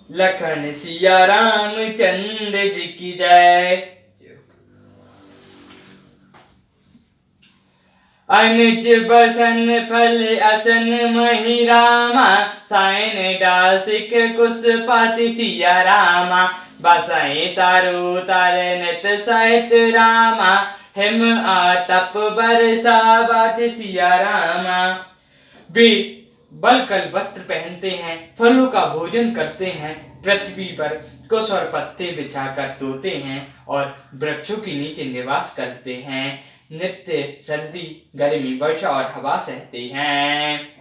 लखन सिया रामचंद्र जी की जय। अनुज बसन फल असन मही रामा, सायन डासिक कुश पाति सिया रामा। बसाई तारू तारनत सहित रामा, हिम आतप बरसा बात सिया रामा। वे बलकल वस्त्र पहनते हैं, फलों का भोजन करते हैं, पृथ्वी पर कुश और पत्ते बिछाकर सोते हैं और वृक्षों के नीचे निवास करते हैं। नित्य सर्दी गर्मी वर्षा और हवा सहते हैं।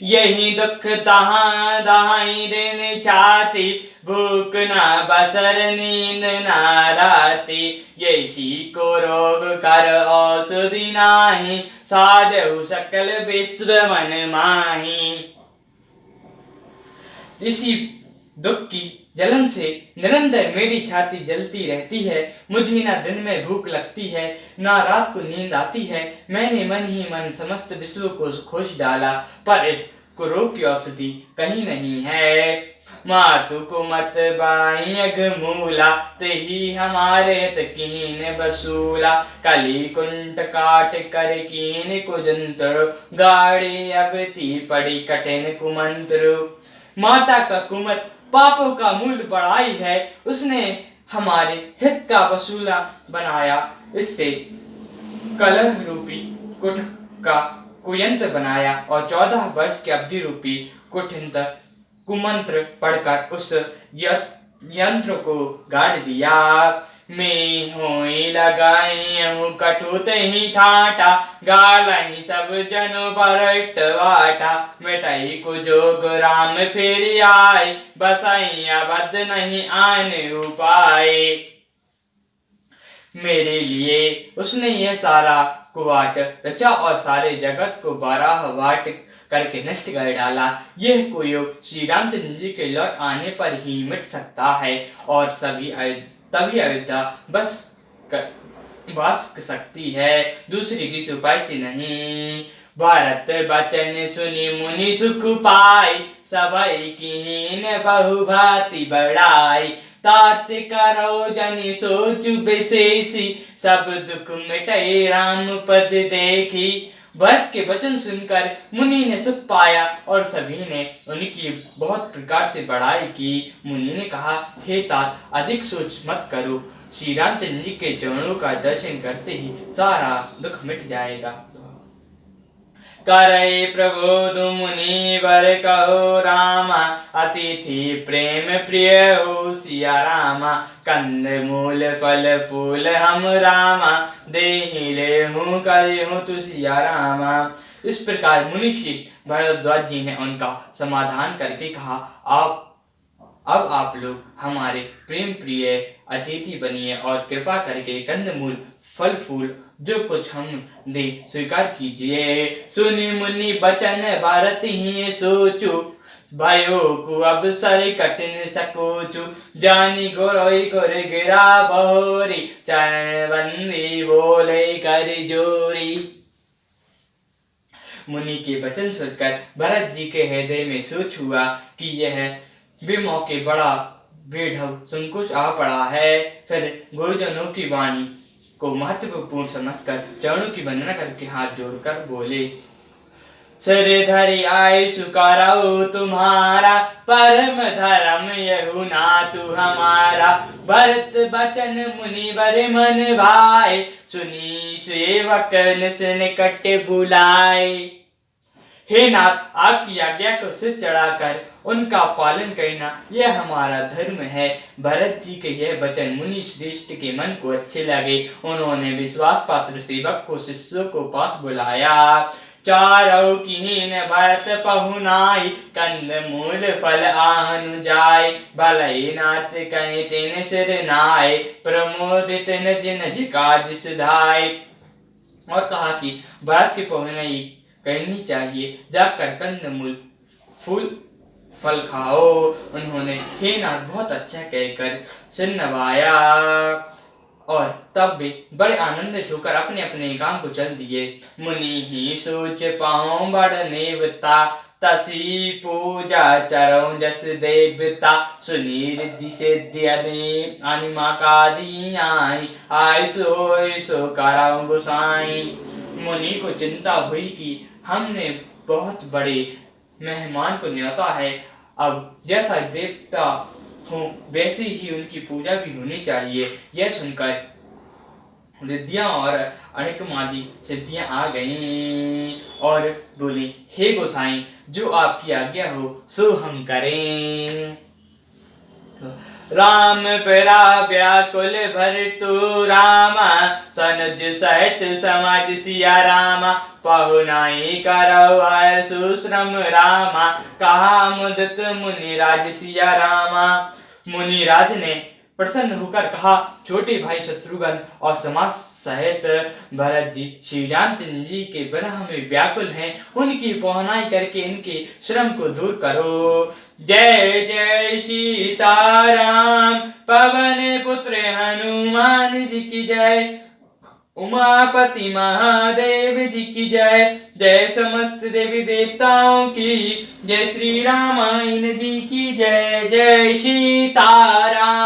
यही दुख तहाँ दाई दिन चाहती, भूख ना बसर नींद ना राती। यही को रोग कर औषधि नाही, साधु सकल विश्व मन माही। इसी दुख की जलन से निरंतर मेरी छाती जलती रहती है। मुझे ना दिन में भूख लगती है, ना रात को नींद आती है। मैंने मन ही मन समस्त विश्व को खोज डाला, पर इस कुरोग की औषधि कहीं नहीं है। मातु को मत बढ़ाई अग मूला, तेही हमारे हित कीन बसूला। कली कुंठ काट कर कीन कुजंत्र, गाड़ी अब ती पड़ी कठिन कुमंत्र। माता का कुमत पापों का मूल बढ़ाई है, उसने हमारे हित का वसूला बनाया। इससे कलह रूपी कुठ का कुयंत्र बनाया और 14 वर्ष के अवधि रूपी कुठिंत कुमंत्र पढ़कर उस यंत्र को गाड़ दिया। मैं होई लगाई हूँ कटुत ही ठाटा, गालही सब जनो पर इटवाटा। मिटाई को जोग राम फिर आए, बसाई अबद नहीं आने उपाय। मेरे लिए उसने यह सारा कुवाट रचा और सारे जगत को 12 वाट करके नष्ट कर डाला। यह कुयोग श्री रामचंद्र जी के लौट आने पर ही मिट सकता है और तभी अयोध्या वास सकती है, दूसरी किसी उपाय से नहीं। भारत बचन सुनी मुनि सुख पाई, सभई कीन बहु भांति बढ़ाई। तात करो जनि सोच विशेषी, सब दुख मिटई राम पद देखी। भरत के वचन सुनकर मुनि ने सुख पाया और सभी ने उनकी बहुत प्रकार से बड़ाई की। मुनि ने कहा, हे तात, अधिक सोच मत करो, श्री रामचंद्र जी के चरणों का दर्शन करते ही सारा दुख मिट जाएगा। करे प्रबोध मुनि वर कहो रामा, अतिथि प्रेम प्रिय हो सिया रामा। कंद मूल फल फूल हम रामा, देहि लेहूं करेहूं तु सिया रामा। इस प्रकार मुनि श्रेष्ठ भरद्वाज जी ने उनका समाधान करके कहा, अब आप लोग हमारे प्रेम प्रिय अतिथि बनिए और कृपा करके कंदमूल फल फूल जो कुछ हम दे स्वीकार कीजिए। सुनि मुनि बचन भारत ही सोचो, भयो को अब सर कठिन सकोचु। जानी गोरोई गोर गिरा बहोरी, चरण बंदी बोले कर जोरी। मुनि के वचन सुनकर भरत जी के हृदय में सोच हुआ कि यह बेमौके बड़ा बेढंग संकोच आ पड़ा है। फिर गुरुजनों की वाणी को महत्वपूर्ण समझकर चरणों की वंदना करके हाथ जोड़कर बोले, सिर धरि आए सुकारो तुम्हारा, परम धर्म यहु नातु हमारा। भरत बचन मुनि वर मन भाए, सुनी सेवक निस निकट बुलाए। हे नाथ, आपकी आज्ञा को सिर चढ़ाकर उनका पालन करना यह हमारा धर्म है। भरत जी के यह वचन मुनि श्रेष्ठ के मन को अच्छे लगे। उन्होंने विश्वास पात्र सेवक को शिष्यों को पास बुलाया। चारों कीन भरत पहुनाई, कंद मूल फल आहनु जाय। भलई नाथ कहीं तिन सिर नाय, प्रमोदित निज निज काज सिधाय। और कहा कि भरत की पहुनाई करनी चाहिए, जाकर कंदमूल फूल फल खाओ। उन्होंने हे नाथ बहुत अच्छा कहकर सिर नवाया और तब वे बड़े आनंदित होकर अपने अपने काम को चल दिए। मुनि ही सोच पाओ बड़ नेवता, तसी पूजा चरौ जस देवता सुनीर दिशे दियने अनिमा का दी आई सो कराऊं गोसाई। मुनि को चिंता हुई कि हमने बहुत बड़े मेहमान को न्योता है, अब जैसा देवता हूँ वैसी ही उनकी पूजा भी होनी चाहिए। यह सुनकर रिद्धियां और अणिकमादि सिद्धियां आ गईं और बोली, हे गोसाई, जो आपकी आज्ञा हो सो हम करें। राम परा व्याकुल भरतु रामा सनुज सहित समाज सिया रामा पहुनाई करौ हर सुश्रम रामा कहा मुदित मुनिराज सिया रामा। मुनिराज ने प्रसन्न होकर कहा, छोटे भाई शत्रुघ्न और समाज सहित भरत जी श्री रामचंद्र जी के विरह में व्याकुल हैं, उनकी पहुनाई करके इनके श्रम को दूर करो। जय जय सीताराम पवन पुत्र हनुमान जी की जय, उमापति महादेव जी की जय, जय समस्त देवी देवताओं की, जय श्री रामायण जी की जय। जय सीताराम।